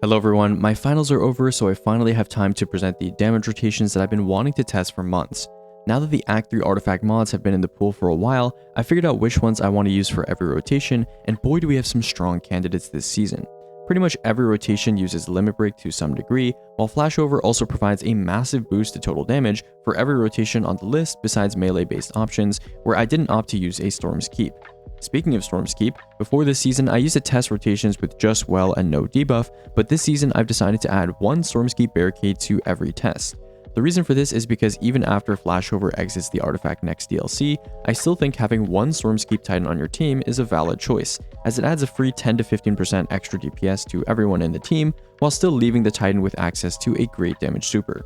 Hello everyone, my finals are over, so I finally have time to present the damage rotations that I've been wanting to test for months. Now that the Act 3 artifact mods have been in the pool for a while, I figured out which ones I want to use for every rotation, and boy do we have some strong candidates this season. Pretty much every rotation uses Limit Break to some degree, while Flashover also provides a massive boost to total damage for every rotation on the list besides melee-based options, where I didn't opt to use a Storm's Keep. Speaking of Storm's Keep, before this season I used to test rotations with just well and no debuff, but this season I've decided to add one Storm's Keep barricade to every test. The reason for this is because even after Flashover exits the artifact next DLC, I still think having one Storm's Keep Titan on your team is a valid choice, as it adds a free 10 to 15% extra DPS to everyone in the team, while still leaving the Titan with access to a great damage super.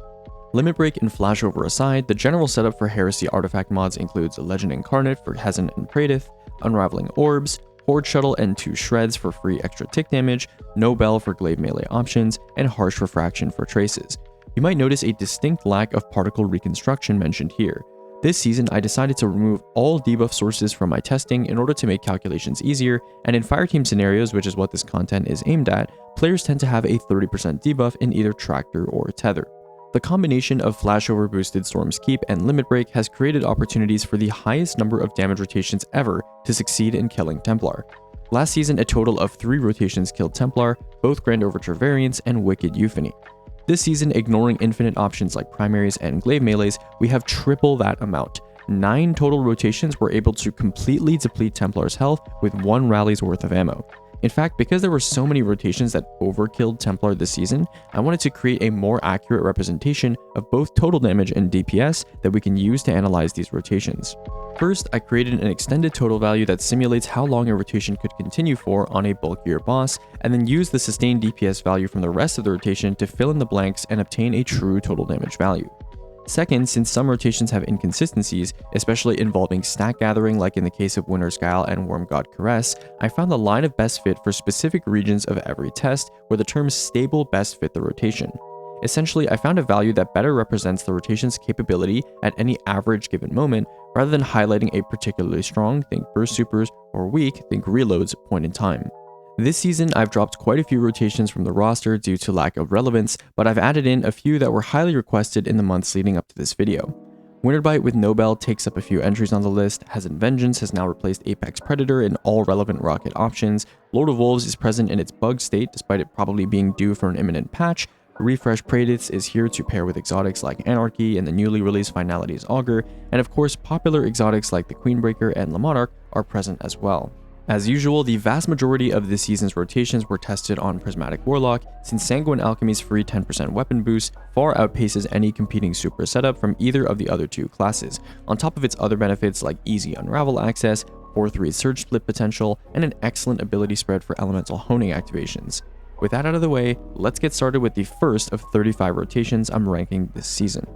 Limit Break and Flashover aside, the general setup for Heresy artifact mods includes a Legend Incarnate for Hezen and Praedyth, Unraveling Orbs, Horde Shuttle and 2 Shreds for free extra tick damage, No Bell for glaive melee options, and Harsh Refraction for traces. You might notice a distinct lack of particle reconstruction mentioned here. This season I decided to remove all debuff sources from my testing in order to make calculations easier, and in fireteam scenarios, which is what this content is aimed at, players tend to have a 30% debuff in either Tractor or Tether. The combination of Flashover boosted Storm's Keep and Limit Break has created opportunities for the highest number of damage rotations ever to succeed in killing Templar. Last season, a total of 3 rotations killed Templar, both Grand Overture variants and Wicked Euphony. This season, ignoring infinite options like primaries and glaive melees, we have triple that amount. 9 total rotations were able to completely deplete Templar's health with 1 rally's worth of ammo. In fact, because there were so many rotations that overkilled Templar this season, I wanted to create a more accurate representation of both total damage and DPS that we can use to analyze these rotations. First, I created an extended total value that simulates how long a rotation could continue for on a bulkier boss, and then used the sustained DPS value from the rest of the rotation to fill in the blanks and obtain a true total damage value. Second, since some rotations have inconsistencies, especially involving stack gathering like in the case of Winter's Guile and Wormgod Caress, I found the line of best fit for specific regions of every test where the term stable best fit the rotation. Essentially, I found a value that better represents the rotation's capability at any average given moment, rather than highlighting a particularly strong, think burst supers, or weak, think reloads, point in time. This season, I've dropped quite a few rotations from the roster due to lack of relevance, but I've added in a few that were highly requested in the months leading up to this video. Winterbite with No Bell takes up a few entries on the list, Hezen Vengeance has now replaced Apex Predator in all relevant rocket options, Lord of Wolves is present in its bug state despite it probably being due for an imminent patch, Refresh Praedyth is here to pair with exotics like Anarchy and the newly released Finality's Ager, and of course popular exotics like the Queenbreaker and Monarque are present as well. As usual, the vast majority of this season's rotations were tested on Prismatic Warlock, since Sanguine Alchemy's free 10% weapon boost far outpaces any competing super setup from either of the other 2 classes, on top of its other benefits like easy unravel access, 4/3 surge split potential, and an excellent ability spread for elemental honing activations. With that out of the way, let's get started with the first of 35 rotations I'm ranking this season.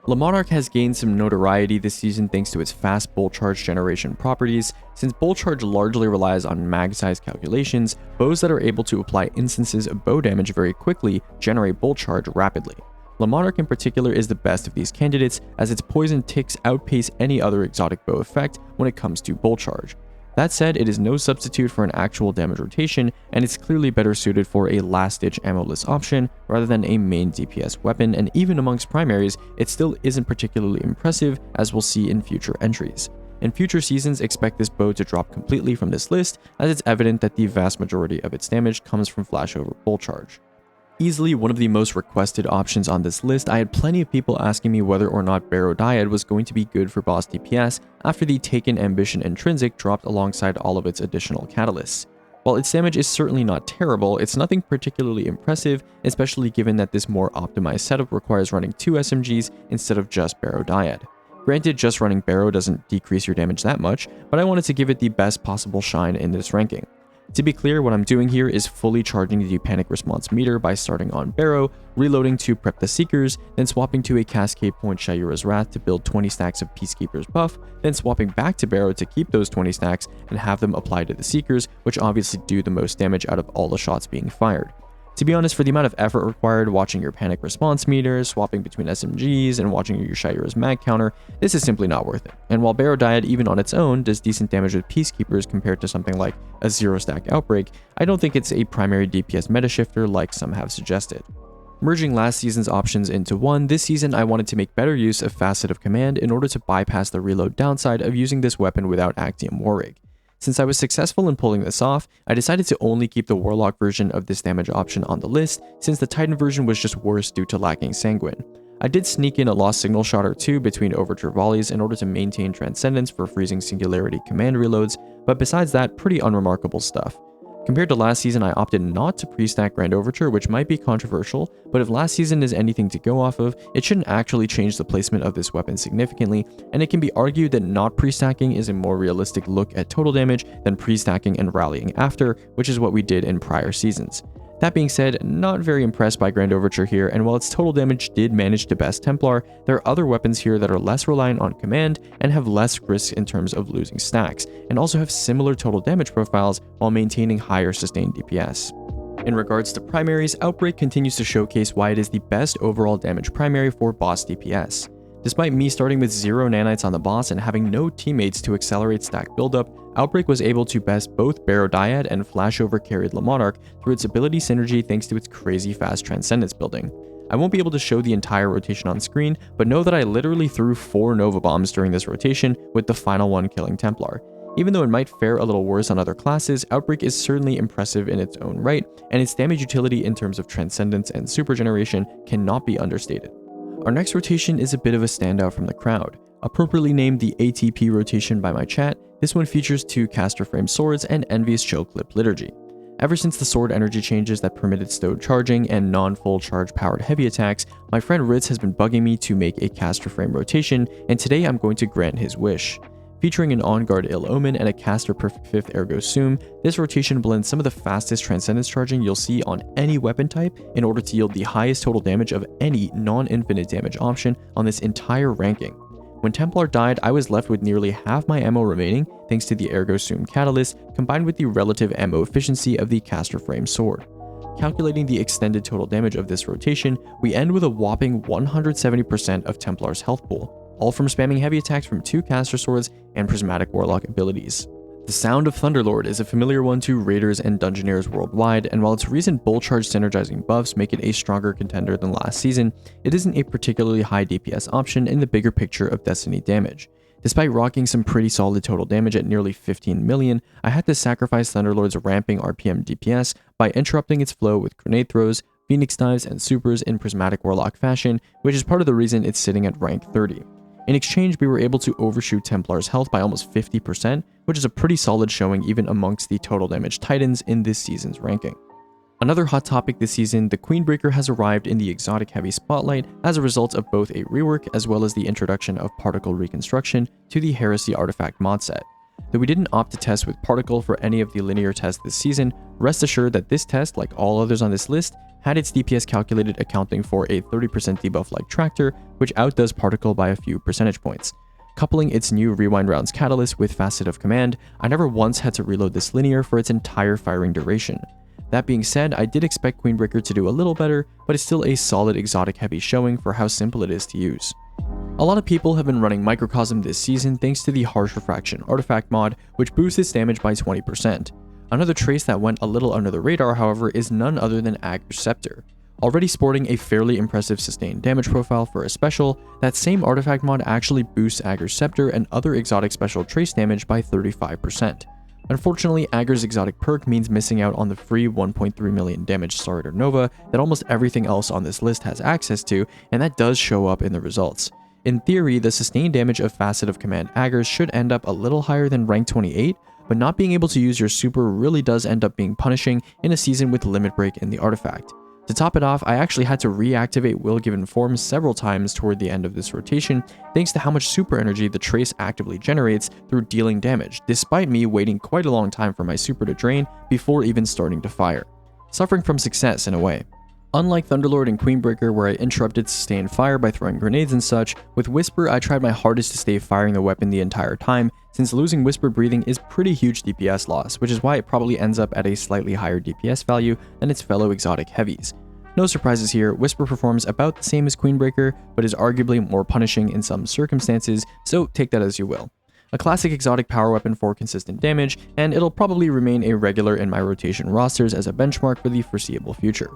Monarque has gained some notoriety this season thanks to its fast bolt charge generation properties. Since bolt charge largely relies on mag size calculations, bows that are able to apply instances of bow damage very quickly generate bolt charge rapidly. Monarque in particular is the best of these candidates, as its poison ticks outpace any other exotic bow effect when it comes to bolt charge. That said, it is no substitute for an actual damage rotation, and it's clearly better suited for a last-ditch ammo-less option rather than a main DPS weapon, and even amongst primaries, it still isn't particularly impressive, as we'll see in future entries. In future seasons, expect this bow to drop completely from this list, as it's evident that the vast majority of its damage comes from Flashover bolt charge. Easily one of the most requested options on this list, I had plenty of people asking me whether or not Barrow-Dyad was going to be good for boss DPS after the Taken Ambition Intrinsic dropped alongside all of its additional catalysts. While its damage is certainly not terrible, it's nothing particularly impressive, especially given that this more optimized setup requires running 2 SMGs instead of just Barrow-Dyad. Granted, just running Barrow doesn't decrease your damage that much, but I wanted to give it the best possible shine in this ranking. To be clear, what I'm doing here is fully charging the panic response meter by starting on Barrow, reloading to prep the Seekers, then swapping to a Cascade Point Shayura's Wrath to build 20 stacks of Peacekeeper's buff, then swapping back to Barrow to keep those 20 stacks and have them applied to the Seekers, which obviously do the most damage out of all the shots being fired. To be honest, for the amount of effort required watching your panic response meter, swapping between SMGs, and watching your Shaiura's mag counter, this is simply not worth it. And while Barrow-Dyad even on its own does decent damage with Peacekeepers compared to something like a 0-stack Outbreak, I don't think it's a primary DPS meta shifter like some have suggested. Merging last season's options into one, this season I wanted to make better use of Facet of Command in order to bypass the reload downside of using this weapon without Actium Warrig. Since I was successful in pulling this off, I decided to only keep the Warlock version of this damage option on the list, since the Titan version was just worse due to lacking Sanguine. I did sneak in a Lost Signal shot or two between Overture volleys in order to maintain Transcendence for freezing Singularity command reloads, but besides that, pretty unremarkable stuff. Compared to last season, I opted not to pre-stack Grand Overture, which might be controversial, but if last season is anything to go off of, it shouldn't actually change the placement of this weapon significantly, and it can be argued that not pre-stacking is a more realistic look at total damage than pre-stacking and rallying after, which is what we did in prior seasons. That being said, not very impressed by Grand Overture here, and while its total damage did manage to best Templar, there are other weapons here that are less reliant on command and have less risk in terms of losing stacks, and also have similar total damage profiles while maintaining higher sustained DPS. In regards to primaries, Outbreak continues to showcase why it is the best overall damage primary for boss DPS. Despite me starting with 0 nanites on the boss and having no teammates to accelerate stack buildup, Outbreak was able to best both Barrow-Dyad and Flashover carried Monarque through its ability synergy thanks to its crazy fast Transcendence building. I won't be able to show the entire rotation on screen, but know that I literally threw 4 Nova Bombs during this rotation, with the final one killing Templar. Even though it might fare a little worse on other classes, Outbreak is certainly impressive in its own right, and its damage utility in terms of Transcendence and Super Generation cannot be understated. Our next rotation is a bit of a standout from the crowd. Appropriately named the ATP rotation by my chat, this one features 2 caster frame swords and Envious Clip Liturgy. Ever since the sword energy changes that permitted stowed charging and non-full charge powered heavy attacks, my friend Ritz has been bugging me to make a caster frame rotation, and today I'm going to grant his wish. Featuring an on-guard Ill Omen and a caster perfect 5th Ergo Sum, this rotation blends some of the fastest Transcendence charging you'll see on any weapon type in order to yield the highest total damage of any non-infinite damage option on this entire ranking. When Templar died, I was left with nearly half my ammo remaining thanks to the Ergo Sum Catalyst combined with the relative ammo efficiency of the caster frame sword. Calculating the extended total damage of this rotation, we end with a whopping 170% of Templar's health pool, all from spamming heavy attacks from 2 caster swords and prismatic warlock abilities. The sound of Thunderlord is a familiar one to raiders and dungeoneers worldwide, and while its recent bull charge synergizing buffs make it a stronger contender than last season, it isn't a particularly high DPS option in the bigger picture of Destiny damage. Despite rocking some pretty solid total damage at nearly 15 million, I had to sacrifice Thunderlord's ramping RPM DPS by interrupting its flow with grenade throws, Phoenix dives, and supers in prismatic warlock fashion, which is part of the reason it's sitting at rank 30. In exchange, we were able to overshoot Templar's health by almost 50%, which is a pretty solid showing even amongst the total damage titans in this season's ranking. Another hot topic this season, the Queenbreaker has arrived in the exotic heavy spotlight as a result of both a rework as well as the introduction of particle reconstruction to the Heresy artifact mod set. Though we didn't opt to test with particle for any of the linear tests this season, rest assured that this test, like all others on this list, had its DPS calculated accounting for a 30% debuff like Tractor, which outdoes particle by a few percentage points. Coupling its new Rewind Rounds catalyst with Facet of Command, I never once had to reload this linear for its entire firing duration. That being said, I did expect Queenbreaker to do a little better, but it's still a solid exotic heavy showing for how simple it is to use. A lot of people have been running Microcosm this season thanks to the Harsh Refraction artifact mod, which boosts its damage by 20%. Another trace that went a little under the radar, however, is none other than Ager's Scepter. Already sporting a fairly impressive sustained damage profile for a special, that same artifact mod actually boosts Ager's Scepter and other exotic special trace damage by 35%. Unfortunately, Ager's exotic perk means missing out on the free 1.3 million damage Starter Nova that almost everything else on this list has access to, and that does show up in the results. In theory, the sustained damage of Facet of Command Agers should end up a little higher than rank 28, but not being able to use your super really does end up being punishing in a season with Limit Break in the artifact. To top it off, I actually had to reactivate Will Given Form several times toward the end of this rotation, thanks to how much super energy the trace actively generates through dealing damage, despite me waiting quite a long time for my super to drain before even starting to fire. Suffering from success in a way. Unlike Thunderlord and Queenbreaker, where I interrupted sustained fire by throwing grenades and such, with Whisper I tried my hardest to stay firing the weapon the entire time, since losing Whisper breathing is pretty huge DPS loss, which is why it probably ends up at a slightly higher DPS value than its fellow exotic heavies. No surprises here, Whisper performs about the same as Queenbreaker, but is arguably more punishing in some circumstances, so take that as you will. A classic exotic power weapon for consistent damage, and it'll probably remain a regular in my rotation rosters as a benchmark for the foreseeable future.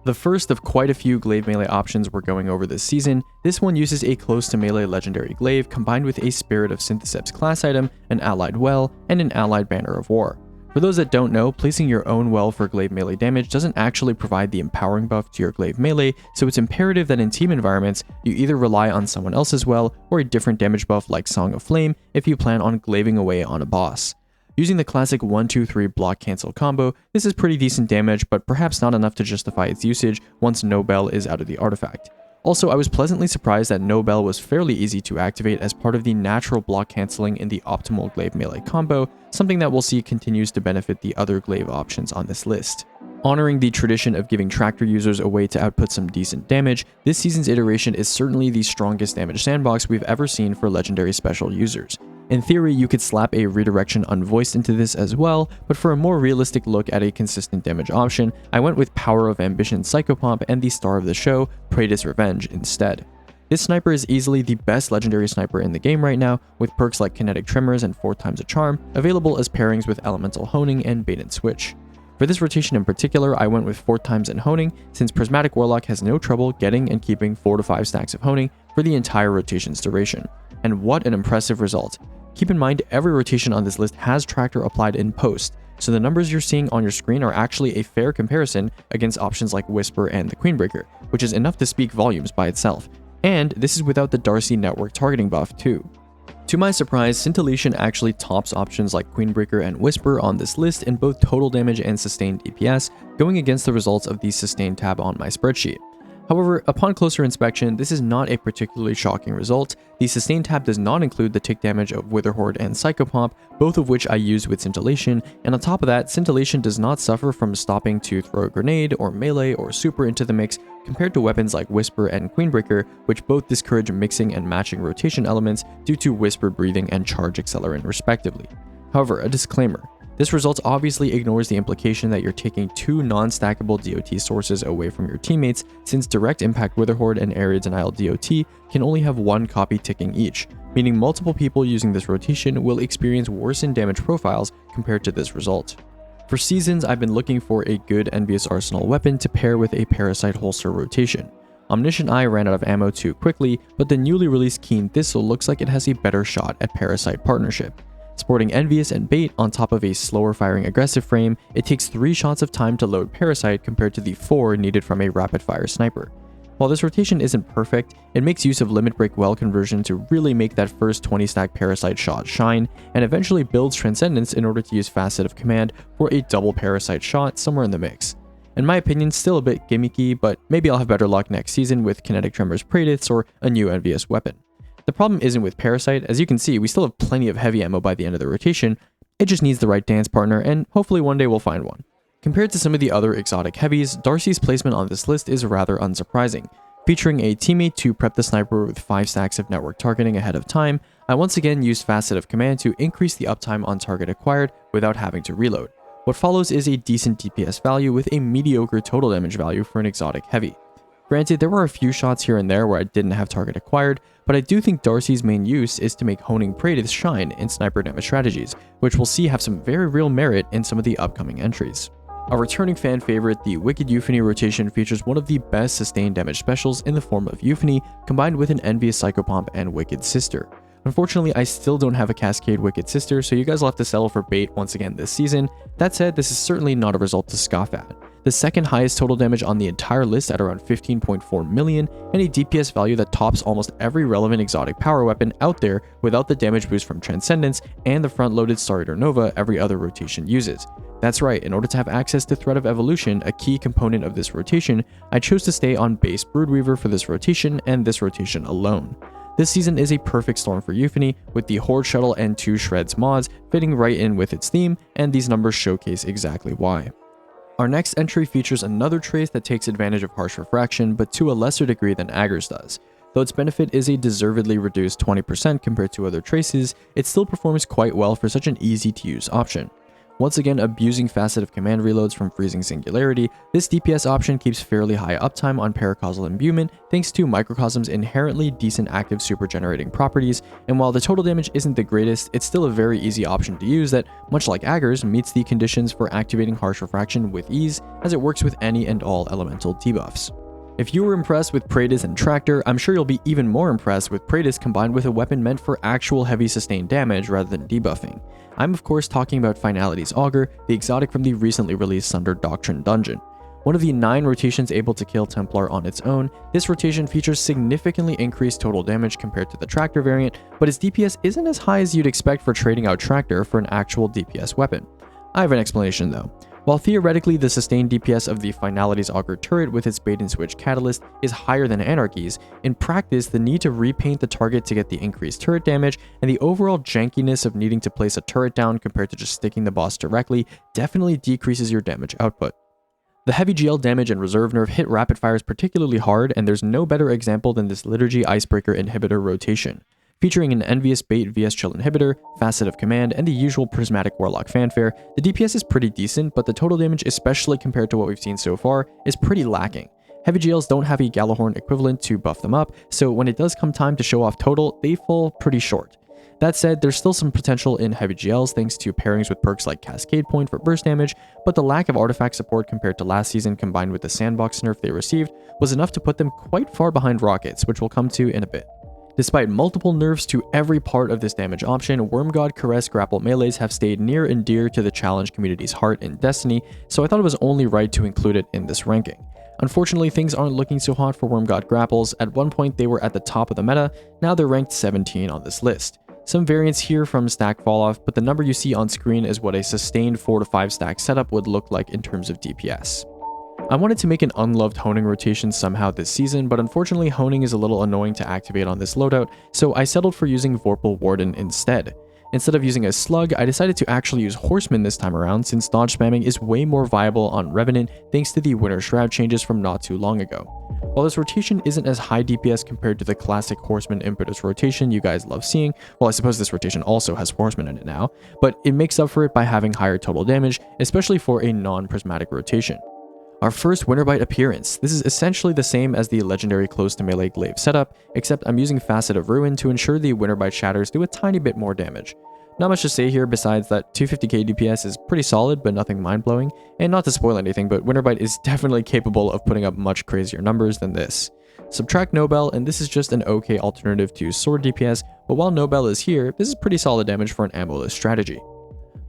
The first of quite a few glaive melee options we're going over this season, this one uses a close to melee legendary glaive combined with a Spirit of Syntheseps class item, an allied well, and an allied banner of war. For those that don't know, placing your own well for glaive melee damage doesn't actually provide the empowering buff to your glaive melee, so it's imperative that in team environments, you either rely on someone else's well or a different damage buff like Song of Flame if you plan on glaving away on a boss. Using the classic 1-2-3 block cancel combo, this is pretty decent damage, but perhaps not enough to justify its usage once No Bell is out of the artifact. Also, I was pleasantly surprised that No Bell was fairly easy to activate as part of the natural block cancelling in the optimal glaive melee combo, something that we'll see continues to benefit the other glaive options on this list. Honoring the tradition of giving Tractor users a way to output some decent damage, this season's iteration is certainly the strongest damage sandbox we've ever seen for legendary special users. In theory, you could slap a redirection Unvoiced into this as well, but for a more realistic look at a consistent damage option, I went with Power of Ambition Psychopomp and the star of the show, Praedyth's Revenge, instead. This sniper is easily the best legendary sniper in the game right now, with perks like Kinetic Tremors and 4 times a Charm, available as pairings with Elemental Honing and Bait and Switch. For this rotation in particular, I went with 4 times in Honing, since Prismatic Warlock has no trouble getting and keeping 4 to 5 stacks of Honing for the entire rotation's duration. And what an impressive result. Keep in mind, every rotation on this list has Tractor applied in post, so the numbers you're seeing on your screen are actually a fair comparison against options like Whisper and the Queenbreaker, which is enough to speak volumes by itself. And this is without the D.A.R.C.I network targeting buff too. To my surprise, Scintillation actually tops options like Queenbreaker and Whisper on this list in both total damage and sustained DPS, going against the results of the sustained tab on my spreadsheet. However, upon closer inspection, this is not a particularly shocking result. The sustain tab does not include the tick damage of Witherhoard and Psychopomp, both of which I used with Scintillation, and on top of that, Scintillation does not suffer from stopping to throw a grenade or melee or super into the mix compared to weapons like Whisper and Queenbreaker, which both discourage mixing and matching rotation elements due to Whisper breathing and charge accelerant respectively. However, a disclaimer. This result obviously ignores the implication that you're taking 2 non-stackable DOT sources away from your teammates, since Direct Impact Witherhoard and Area Denial DOT can only have 1 copy ticking each, meaning multiple people using this rotation will experience worsened damage profiles compared to this result. For seasons, I've been looking for a good Envious Arsenal weapon to pair with a Parasite holster rotation. Omniscient Eye ran out of ammo too quickly, but the newly released Keen Thistle looks like it has a better shot at Parasite partnership. Sporting Envious and Bait on top of a slower firing aggressive frame, it takes 3 shots of time to load Parasite compared to the 4 needed from a rapid fire sniper. While this rotation isn't perfect, it makes use of limit break well conversion to really make that first 20 stack Parasite shot shine, and eventually builds Transcendence in order to use Facet of Command for a double Parasite shot somewhere in the mix. In my opinion, still a bit gimmicky, but maybe I'll have better luck next season with Kinetic Tremors Praedyths or a new Envious weapon. The problem isn't with Parasite. As you can see, we still have plenty of heavy ammo by the end of the rotation, it just needs the right dance partner, and hopefully one day we'll find one. Compared to some of the other exotic heavies, D.A.R.C.'s placement on this list is rather unsurprising. Featuring a teammate to prep the sniper with 5 stacks of network targeting ahead of time, I once again used Facet of Command to increase the uptime on target acquired without having to reload. What follows is a decent DPS value with a mediocre total damage value for an exotic heavy. Granted, there were a few shots here and there where I didn't have target acquired, but I do think D.A.R.C.'s main use is to make honing Praedyth shine in sniper damage strategies, which we'll see have some very real merit in some of the upcoming entries. A returning fan favorite, the Wicked Euphony rotation features one of the best sustained damage specials in the form of Euphony, combined with an Envious Psychopomp and Wicked Sister. Unfortunately, I still don't have a Cascade Wicked Sister, so you guys will have to settle for Bait once again this season. That said, this is certainly not a result to scoff at. The second highest total damage on the entire list at around 15.4 million, and a DPS value that tops almost every relevant exotic power weapon out there without the damage boost from Transcendence and the front-loaded Star Eater Nova every other rotation uses. That's right, in order to have access to Thread of Evolution, a key component of this rotation, I chose to stay on base Broodweaver for this rotation and this rotation alone. This season is a perfect storm for Euphony, with the Horde Shuttle and 2 Shreds mods fitting right in with its theme, and these numbers showcase exactly why. Our next entry features another trace that takes advantage of harsh refraction, but to a lesser degree than Ager's does. Though its benefit is a deservedly reduced 20% compared to other traces, it still performs quite well for such an easy to use option. Once again, abusing Facet of Command reloads from freezing Singularity, this DPS option keeps fairly high uptime on Paracausal Imbuement thanks to Microcosm's inherently decent active super generating properties, and while the total damage isn't the greatest, it's still a very easy option to use that, much like Ager's, meets the conditions for activating Harsh Refraction with ease, as it works with any and all elemental debuffs. If you were impressed with Praedyth and Tractor, I'm sure you'll be even more impressed with Praedyth combined with a weapon meant for actual heavy sustained damage rather than debuffing. I'm of course talking about Finality's Ager, the exotic from the recently released Sunder Doctrine dungeon. One of the 9 rotations able to kill Templar on its own, this rotation features significantly increased total damage compared to the Tractor variant, but its DPS isn't as high as you'd expect for trading out Tractor for an actual DPS weapon. I have an explanation though. While theoretically the sustained DPS of the Finality's Auger turret with its bait and switch catalyst is higher than Anarchy's, in practice the need to repaint the target to get the increased turret damage and the overall jankiness of needing to place a turret down compared to just sticking the boss directly definitely decreases your damage output. The heavy GL damage and reserve nerf hit rapid fires particularly hard, and there's no better example than this Liturgy Icebreaker inhibitor rotation. Featuring an Envious Bait VS Chill inhibitor, Facet of Command, and the usual Prismatic Warlock fanfare, the DPS is pretty decent, but the total damage, especially compared to what we've seen so far, is pretty lacking. Heavy GLs don't have a Gallahorn equivalent to buff them up, so when it does come time to show off total, they fall pretty short. That said, there's still some potential in heavy GLs thanks to pairings with perks like Cascade Point for burst damage, but the lack of artifact support compared to last season combined with the sandbox nerf they received was enough to put them quite far behind rockets, which we'll come to in a bit. Despite multiple nerfs to every part of this damage option, Wormgod Caress grapple melees have stayed near and dear to the challenge community's heart in Destiny, so I thought it was only right to include it in this ranking. Unfortunately, things aren't looking so hot for Wormgod grapples. At one point they were at the top of the meta, now they're ranked 17 on this list. Some variants here from stack falloff, but the number you see on screen is what a sustained 4 to 5 stack setup would look like in terms of DPS. I wanted to make an unloved honing rotation somehow this season, but unfortunately honing is a little annoying to activate on this loadout, so I settled for using Vorpal Warden instead. Instead of using a slug, I decided to actually use Horseman this time around since dodge spamming is way more viable on Revenant thanks to the Winter Shroud changes from not too long ago. While this rotation isn't as high DPS compared to the classic Horseman Impetus rotation you guys love seeing, well I suppose this rotation also has Horseman in it now, but it makes up for it by having higher total damage, especially for a non-prismatic rotation. Our first Winterbite appearance. This is essentially the same as the legendary close to melee glaive setup, except I'm using Facet of Ruin to ensure the Winterbite shatters do a tiny bit more damage. Not much to say here besides that 250k DPS is pretty solid but nothing mind-blowing, and not to spoil anything, but Winterbite is definitely capable of putting up much crazier numbers than this. Subtract Nobel, and this is just an okay alternative to sword DPS, but while Nobel is here, this is pretty solid damage for an ammo-less strategy.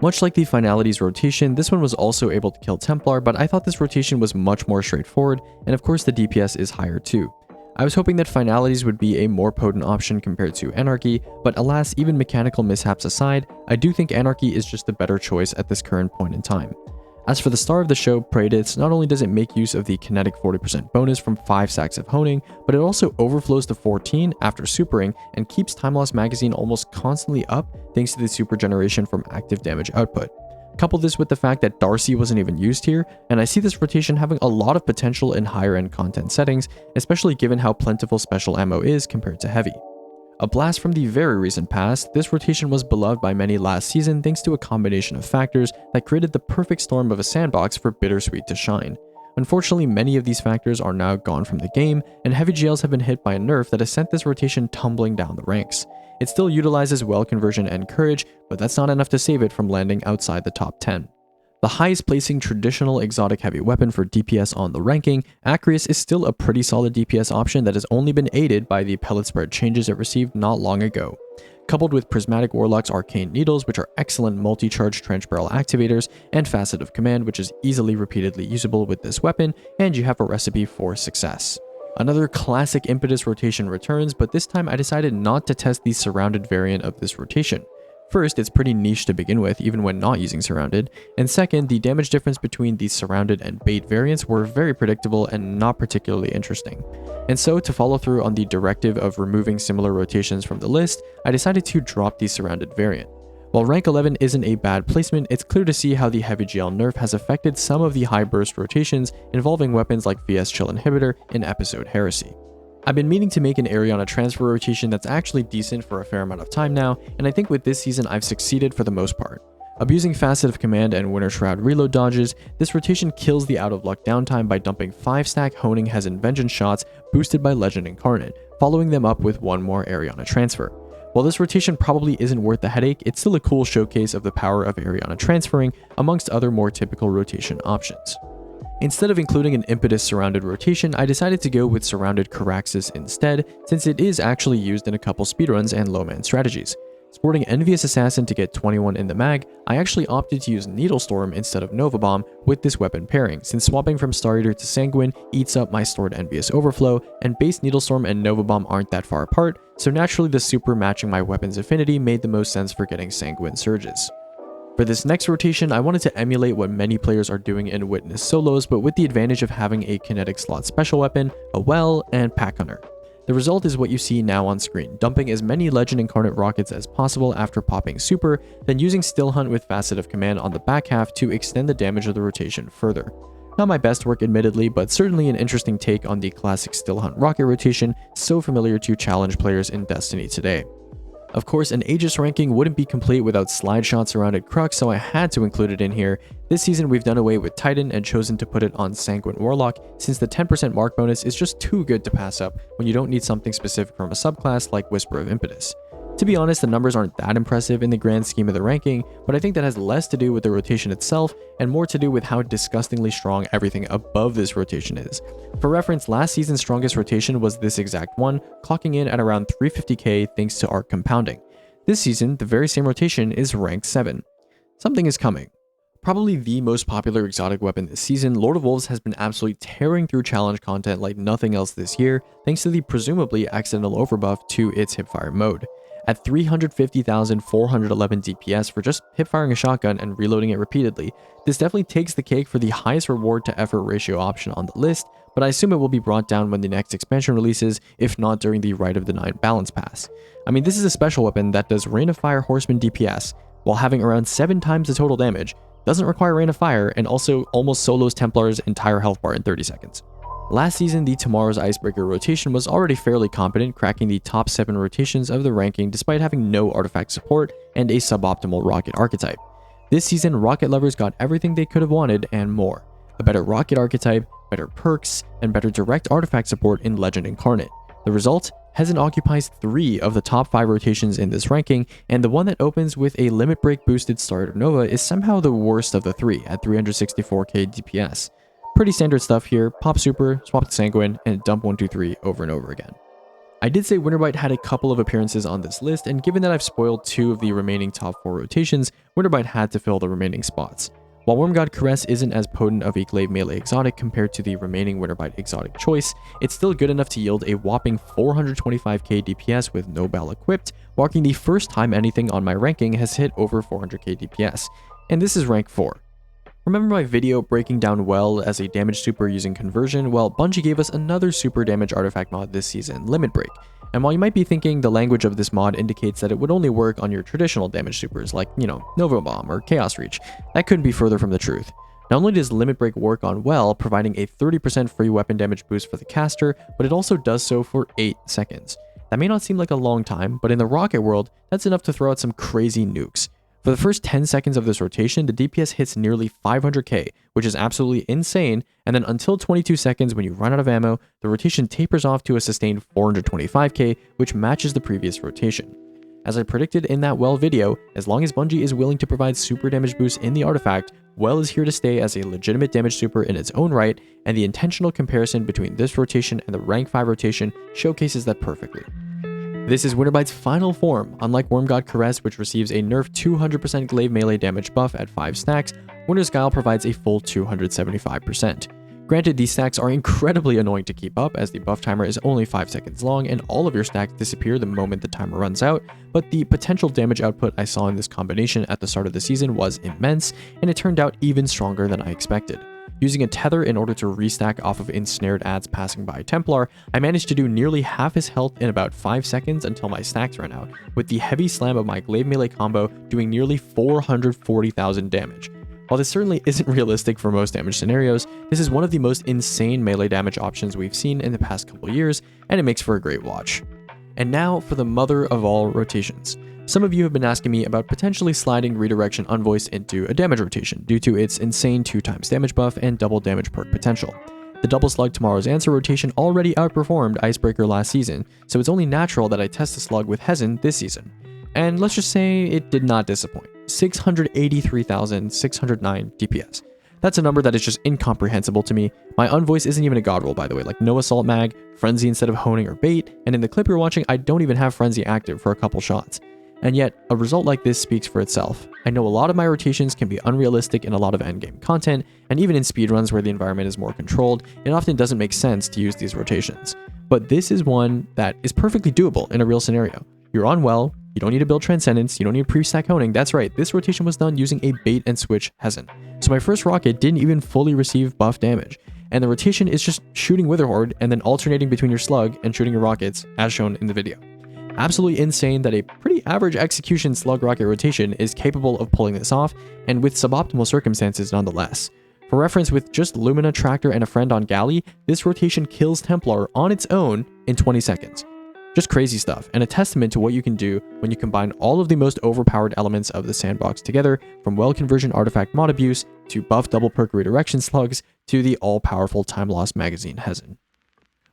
Much like the Finality's rotation, this one was also able to kill Templar, but I thought this rotation was much more straightforward, and of course the DPS is higher too. I was hoping that Finalities would be a more potent option compared to Anarchy, but alas, even mechanical mishaps aside, I do think Anarchy is just the better choice at this current point in time. As for the star of the show, Praedyth, not only does it make use of the kinetic 40% bonus from 5 stacks of honing, but it also overflows to 14 after supering and keeps Time Loss magazine almost constantly up thanks to the super generation from active damage output. Couple this with the fact that D.A.R.C.I wasn't even used here, and I see this rotation having a lot of potential in higher end content settings, especially given how plentiful special ammo is compared to heavy. A blast from the very recent past, this rotation was beloved by many last season thanks to a combination of factors that created the perfect storm of a sandbox for Bittersweet to shine. Unfortunately, many of these factors are now gone from the game, and heavy GLs have been hit by a nerf that has sent this rotation tumbling down the ranks. It still utilizes well conversion and courage, but that's not enough to save it from landing outside the top 10. The highest placing traditional exotic heavy weapon for DPS on the ranking, Acrius is still a pretty solid DPS option that has only been aided by the pellet spread changes it received not long ago. Coupled with Prismatic Warlock's Arcane Needles, which are excellent multi-charge trench barrel activators, and Facet of Command, which is easily repeatedly usable with this weapon, and you have a recipe for success. Another classic Impetus rotation returns, but this time I decided not to test the surrounded variant of this rotation. First, it's pretty niche to begin with, even when not using surrounded, and second, the damage difference between the surrounded and bait variants were very predictable and not particularly interesting. And so, to follow through on the directive of removing similar rotations from the list, I decided to drop the surrounded variant. While rank 11 isn't a bad placement, it's clear to see how the heavy GL nerf has affected some of the high burst rotations involving weapons like VS Chill Inhibitor in episode Heresy. I've been meaning to make an Eriana transfer rotation that's actually decent for a fair amount of time now, and I think with this season I've succeeded for the most part. Abusing Facet of Command and Winter Shroud reload dodges, this rotation kills the out of luck downtime by dumping 5-stack Honing Hezen Vengeance shots boosted by Legend Incarnate, following them up with one more Eriana transfer. While this rotation probably isn't worth the headache, it's still a cool showcase of the power of Eriana transferring amongst other more typical rotation options. Instead of including an Impetus surrounded rotation, I decided to go with surrounded Koraxis instead, since it is actually used in a couple speedruns and low-man strategies. Sporting Envious Assassin to get 21 in the mag, I actually opted to use Needle Storm instead of Nova Bomb with this weapon pairing, since swapping from Star Eater to Sanguine eats up my stored Envious Overflow, and base Needle Storm and Nova Bomb aren't that far apart, so naturally the super matching my weapon's affinity made the most sense for getting Sanguine Surges. For this next rotation, I wanted to emulate what many players are doing in Witness solos, but with the advantage of having a kinetic slot special weapon, a Well, and Pack Hunter. The result is what you see now on screen, dumping as many Legend Incarnate rockets as possible after popping Super, then using Still Hunt with Facet of Command on the back half to extend the damage of the rotation further. Not my best work admittedly, but certainly an interesting take on the classic Still Hunt rocket rotation so familiar to challenge players in Destiny today. Of course, an Aegis ranking wouldn't be complete without Slideshot Surrounded Crux, so I had to include it in here. This season we've done away with Titan and chosen to put it on Sanguine Warlock, since the 10% mark bonus is just too good to pass up when you don't need something specific from a subclass like Whisper of Impetus. To be honest, the numbers aren't that impressive in the grand scheme of the ranking, but I think that has less to do with the rotation itself and more to do with how disgustingly strong everything above this rotation is. For reference, last season's strongest rotation was this exact one, clocking in at around 350k thanks to Arc Compounding. This season, the very same rotation is ranked 7. Something is coming. Probably the most popular exotic weapon this season, Lord of Wolves has been absolutely tearing through challenge content like nothing else this year, thanks to the presumably accidental overbuff to its hipfire mode. At 350,411 DPS for just hipfiring a shotgun and reloading it repeatedly, this definitely takes the cake for the highest reward to effort ratio option on the list, but I assume it will be brought down when the next expansion releases, if not during the Rite of the Nine balance pass. I mean, this is a special weapon that does Rain of Fire Horseman DPS, while having around 7 times the total damage, doesn't require Rain of Fire, and also almost solos Templar's entire health bar in 30 seconds. Last season, the Tomorrow's Icebreaker rotation was already fairly competent, cracking the top 7 rotations of the ranking despite having no artifact support and a suboptimal rocket archetype. This season, rocket lovers got everything they could have wanted and more. A better rocket archetype, better perks, and better direct artifact support in Legend Incarnate. The result? Hezen occupies 3 of the top 5 rotations in this ranking, and the one that opens with a limit break boosted Starter Nova is somehow the worst of the 3 at 364k DPS. Pretty standard stuff here, pop super, swap to Sanguine, and dump 1, 2, 3 over and over again. I did say Winterbite had a couple of appearances on this list, and given that I've spoiled 2 of the remaining top 4 rotations, Winterbite had to fill the remaining spots. While Wormgod Caress isn't as potent of a glaive melee exotic compared to the remaining Winterbite exotic choice, it's still good enough to yield a whopping 425k DPS with no bell equipped, marking the first time anything on my ranking has hit over 400k DPS, and this is rank 4. Remember my video breaking down Well as a damage super using conversion? Well, Bungie gave us another super damage artifact mod this season, Limit Break. And while you might be thinking the language of this mod indicates that it would only work on your traditional damage supers like, Nova Bomb or Chaos Reach, that couldn't be further from the truth. Not only does Limit Break work on Well, providing a 30% free weapon damage boost for the caster, but it also does so for 8 seconds. That may not seem like a long time, but in the rocket world, that's enough to throw out some crazy nukes. For the first 10 seconds of this rotation, the DPS hits nearly 500k, which is absolutely insane, and then until 22 seconds when you run out of ammo, the rotation tapers off to a sustained 425k, which matches the previous rotation. As I predicted in that Well video, as long as Bungie is willing to provide super damage boosts in the artifact, Well is here to stay as a legitimate damage super in its own right, and the intentional comparison between this rotation and the rank 5 rotation showcases that perfectly. This is Winterbite's final form. Unlike Wormgod Caress, which receives a nerf 200% glaive melee damage buff at 5 stacks, Winter's Guile provides a full 275%. Granted, these stacks are incredibly annoying to keep up as the buff timer is only 5 seconds long and all of your stacks disappear the moment the timer runs out, but the potential damage output I saw in this combination at the start of the season was immense, and it turned out even stronger than I expected. Using a tether in order to restack off of ensnared adds passing by Templar, I managed to do nearly half his health in about 5 seconds until my stacks ran out, with the heavy slam of my glaive melee combo doing nearly 440,000 damage. While this certainly isn't realistic for most damage scenarios, this is one of the most insane melee damage options we've seen in the past couple years, and it makes for a great watch. And now for the mother of all rotations. Some of you have been asking me about potentially sliding Redirection Unvoiced into a damage rotation due to its insane 2x damage buff and double damage perk potential. The Double Slug Tomorrow's Answer rotation already outperformed Icebreaker last season, so it's only natural that I test the slug with Hezen this season. And let's just say it did not disappoint. 683,609 DPS. That's a number that is just incomprehensible to me. My Unvoiced isn't even a god roll, by the way, like no Assault Mag, Frenzy instead of Honing or Bait, and in the clip you're watching, I don't even have Frenzy active for a couple shots. And yet, a result like this speaks for itself. I know a lot of my rotations can be unrealistic in a lot of endgame content, and even in speedruns where the environment is more controlled, it often doesn't make sense to use these rotations. But this is one that is perfectly doable in a real scenario. You're on well, you don't need to build Transcendence, you don't need pre-stack Honing. That's right, this rotation was done using a bait and switch Hezen. So my first rocket didn't even fully receive buff damage, and the rotation is just shooting Witherhoard and then alternating between your slug and shooting your rockets, as shown in the video. Absolutely insane that a pretty average execution slug rocket rotation is capable of pulling this off, and with suboptimal circumstances nonetheless. For reference, with just Lumina, Tractor, and a friend on Galley, this rotation kills Templar on its own in 20 seconds. Just crazy stuff, and a testament to what you can do when you combine all of the most overpowered elements of the sandbox together, from well conversion artifact mod abuse, to buff double perk redirection slugs, to the all-powerful time loss magazine Hezen.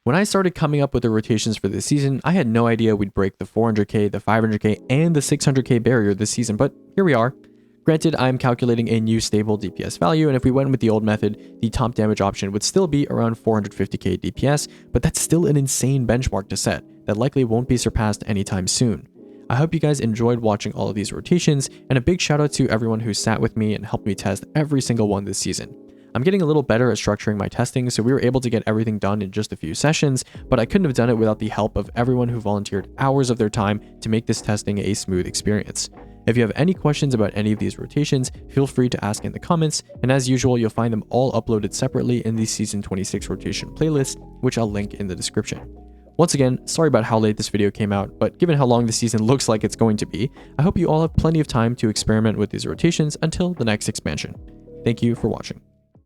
When I started coming up with the rotations for this season, I had no idea we'd break the 400k, the 500k, and the 600k barrier this season, but here we are. Granted, I'm calculating a new stable DPS value, and if we went with the old method, the top damage option would still be around 450k DPS, but that's still an insane benchmark to set that likely won't be surpassed anytime soon. I hope you guys enjoyed watching all of these rotations, and a big shout out to everyone who sat with me and helped me test every single one this season. I'm getting a little better at structuring my testing, so we were able to get everything done in just a few sessions, but I couldn't have done it without the help of everyone who volunteered hours of their time to make this testing a smooth experience. If you have any questions about any of these rotations, feel free to ask in the comments, and as usual, you'll find them all uploaded separately in the Season 26 rotation playlist, which I'll link in the description. Once again, sorry about how late this video came out, but given how long the season looks like it's going to be, I hope you all have plenty of time to experiment with these rotations until the next expansion. Thank you for watching.